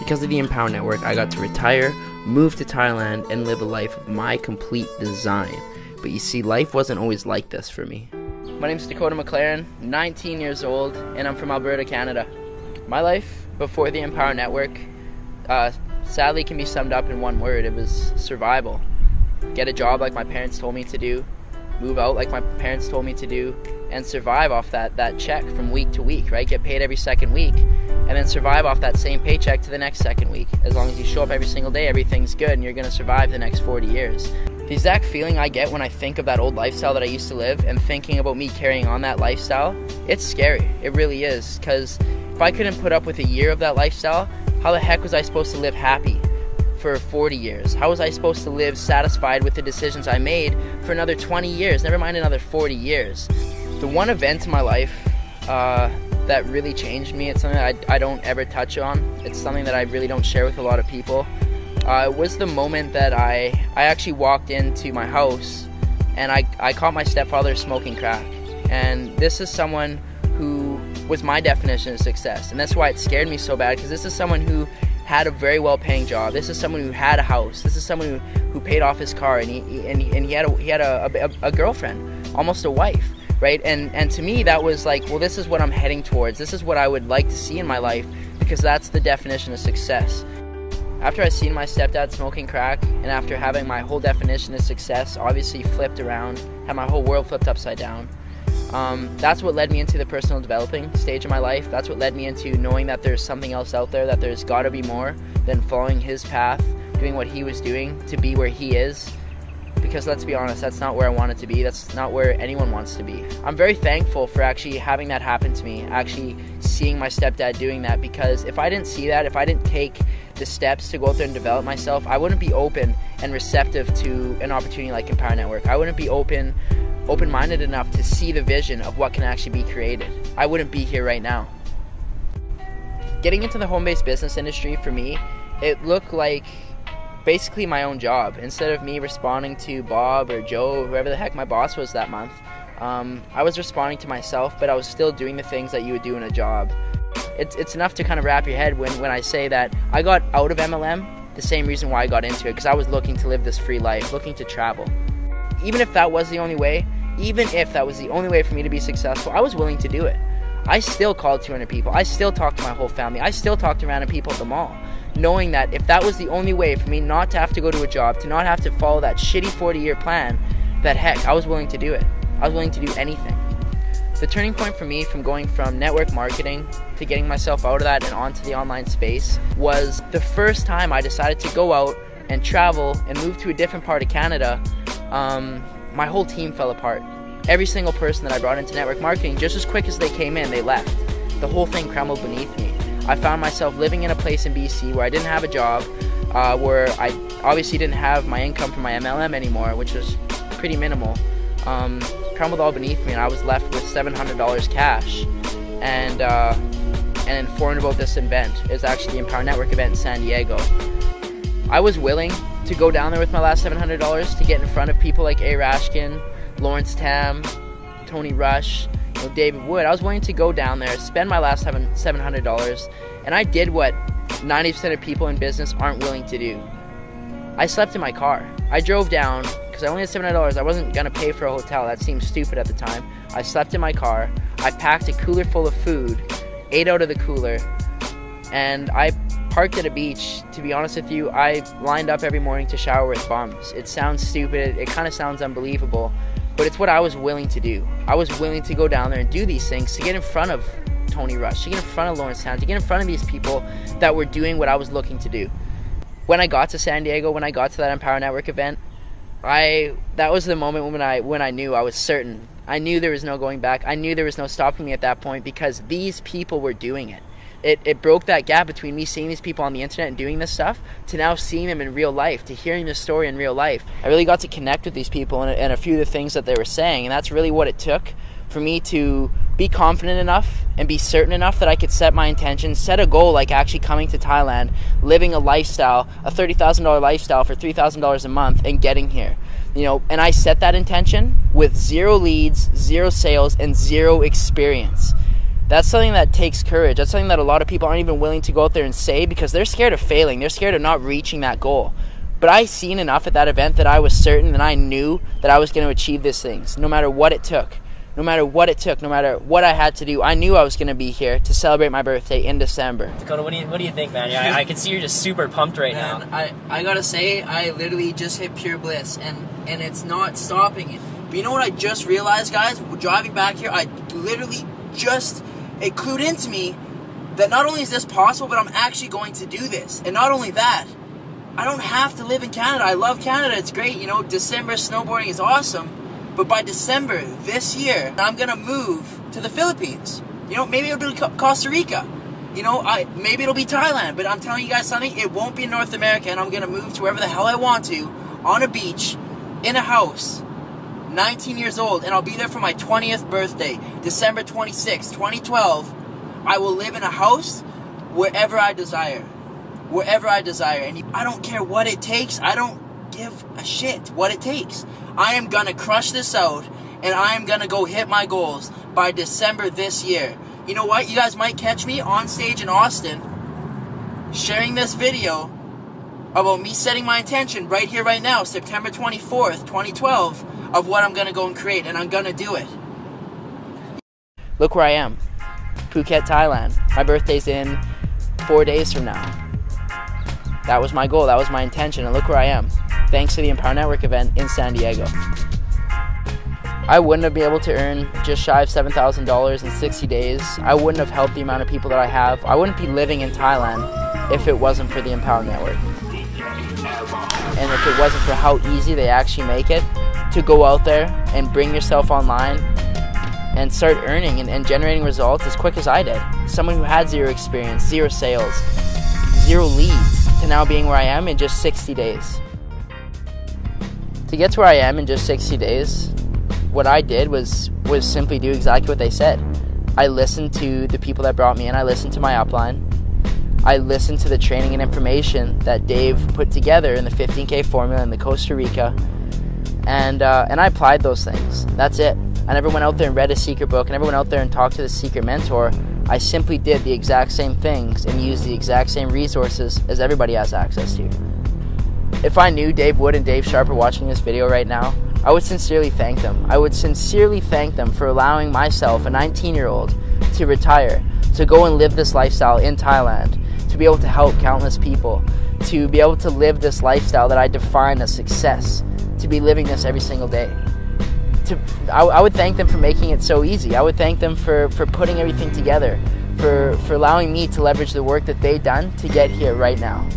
Because of the Empower Network, I got to retire, move to Thailand, and live a life of my complete design. But you see, life wasn't always like this for me. My name's Dakota McLaren, 19 years old, and I'm from Alberta, Canada. My life before the Empower Network sadly can be summed up in one word. It was survival. Get a job like my parents told me to do, move out like my parents told me to do, and survive off that check from week to week, right? Get paid every second week, and then survive off that same paycheck to the next second week. As long as you show up every single day, everything's good, and you're going to survive the next 40 years. The exact feeling I get when I think of that old lifestyle that I used to live and thinking about me carrying on that lifestyle, it's scary. It really is, because if I couldn't put up with a year of that lifestyle, how the heck was I supposed to live happy for 40 years? How was I supposed to live satisfied with the decisions I made for another 20 years, never mind another 40 years? The one event in my life that really changed me, it's something I don't ever touch on. It's something that I really don't share with a lot of people. It was the moment that I actually walked into my house and I caught my stepfather smoking crack. And this is someone who was my definition of success. And that's why it scared me so bad, because this is someone who had a very well-paying job. This is someone who had a house. This is someone who paid off his car, and he had a girlfriend, almost a wife, right? And to me, that was like, well, this is what I'm heading towards. This is what I would like to see in my life, because that's the definition of success. After I seen my stepdad smoking crack, and after having my whole definition of success obviously flipped around, had my whole world flipped upside down, that's what led me into the personal developing stage of my life. That's what led me into knowing that there's something else out there, that there's got to be more than following his path, doing what he was doing to be where he is. Because let's be honest, that's not where I wanted to be. That's not where anyone wants to be. I'm very thankful for actually having that happen to me, actually seeing my stepdad doing that, because if I didn't see that, if I didn't take the steps to go out there and develop myself, I wouldn't be open and receptive to an opportunity like Empower Network. I wouldn't be open-minded enough to see the vision of what can actually be created. I wouldn't be here right now. Getting into the home-based business industry, for me, it looked like basically my own job. Instead of me responding to Bob or Joe, or whoever the heck my boss was that month, I was responding to myself, but I was still doing the things that you would do in a job. It's enough to kind of wrap your head when I say that I got out of MLM the same reason why I got into it, because I was looking to live this free life, looking to travel. Even if that was the only way, for me to be successful, I was willing to do it. I still called 200 people. I still talked to my whole family. I still talked to random people at the mall, knowing that if that was the only way for me not to have to go to a job, to not have to follow that shitty 40-year plan, that heck, I was willing to do it. I was willing to do anything. The turning point for me from going from network marketing to getting myself out of that and onto the online space was the first time I decided to go out and travel and move to a different part of Canada. My whole team fell apart. Every single person that I brought into network marketing, just as quick as they came in, they left. The whole thing crumbled beneath me. I found myself living in a place in BC where I didn't have a job, where I obviously didn't have my income from my MLM anymore, which was pretty minimal. Crumbled all beneath me, and I was left with $700 cash, and informed about this event. It was actually the Empower Network event in San Diego. I was willing to go down there with my last $700 to get in front of people like A. Rashkin, Lawrence Tam, Tony Rush, David Wood. I was willing to go down there, spend my last $700, and I did what 90% of people in business aren't willing to do. I slept in my car. I drove down, because I only had $700. I wasn't going to pay for a hotel. That seemed stupid at the time. I slept in my car. I packed a cooler full of food, ate out of the cooler, and I parked at a beach. To be honest with you, I lined up every morning to shower with bums. It sounds stupid. It kind of sounds unbelievable, but it's what I was willing to do. I was willing to go down there and do these things to get in front of Tony Rush, to get in front of Lawrence Town, to get in front of these people that were doing what I was looking to do. When I got to San Diego, when I got to that Empower Network event, that was the moment when I knew I was certain. I knew there was no going back. I knew there was no stopping me at that point, because these people were doing it. It broke that gap between me seeing these people on the internet and doing this stuff to now seeing them in real life, to hearing their story in real life. I really got to connect with these people and a few of the things that they were saying, and that's really what it took for me to be confident enough and be certain enough that I could set my intentions, set a goal like actually coming to Thailand, living a lifestyle, a $30,000 lifestyle for $3,000 a month, and getting here. And I set that intention with 0 leads, 0 sales, and 0 experience. That's something that takes courage. That's something that a lot of people aren't even willing to go out there and say because they're scared of failing. They're scared of not reaching that goal. But I seen enough at that event that I was certain that I knew that I was going to achieve these things, no matter what it took. No matter what it took, no matter what I had to do, I knew I was going to be here to celebrate my birthday in December. Dakota, what do you think, man? Yeah, I can see you're just super pumped right now. I gotta say, I literally just hit pure bliss, and it's not stopping it. But you know what I just realized, guys? Driving back here, I literally it clued into me that not only is this possible, but I'm actually going to do this. And not only that, I don't have to live in Canada. I love Canada. It's great. You know, December snowboarding is awesome. But by December this year, I'm going to move to the Philippines. You know, maybe it'll be Costa Rica. You know, maybe it'll be Thailand. But I'm telling you guys something, it won't be in North America. And I'm going to move to wherever the hell I want to, on a beach, in a house, 19 years old. And I'll be there for my 20th birthday, December 26, 2012. I will live in a house wherever I desire. Wherever I desire. And I don't care what it takes. I don't give a shit what it takes. I am gonna crush this out, and I am gonna go hit my goals by December this year. You know what? You guys might catch me on stage in Austin sharing this video about me setting my intention right here, right now, September 24th, 2012, of what I'm gonna go and create, and I'm gonna do it. Look where I am. Phuket, Thailand. My birthday's in 4 days from now. That was my goal, that was my intention, and look where I am. Thanks to the Empower Network event in San Diego. I wouldn't have been able to earn just shy of $7,000 in 60 days. I wouldn't have helped the amount of people that I have. I wouldn't be living in Thailand if it wasn't for the Empower Network. And if it wasn't for how easy they actually make it to go out there and bring yourself online and start earning and generating results as quick as I did. Someone who had zero experience, zero sales, zero leads, to now being where I am in just 60 days. To get to where I am in just 60 days, what I did was simply do exactly what they said. I listened to the people that brought me in. I listened to my upline. I listened to the training and information that Dave put together in the 15K formula in the Costa Rica, and I applied those things. That's it. I never went out there and read a secret book. I never went out there and talked to the secret mentor. I simply did the exact same things and used the exact same resources as everybody has access to. If I knew Dave Wood and Dave Sharp are watching this video right now, I would sincerely thank them. I would sincerely thank them for allowing myself, a 19-year-old, to retire, to go and live this lifestyle in Thailand, to be able to help countless people, to be able to live this lifestyle that I define as success, to be living this every single day. I would thank them for making it so easy. I would thank them for putting everything together, for allowing me to leverage the work that they've done to get here right now.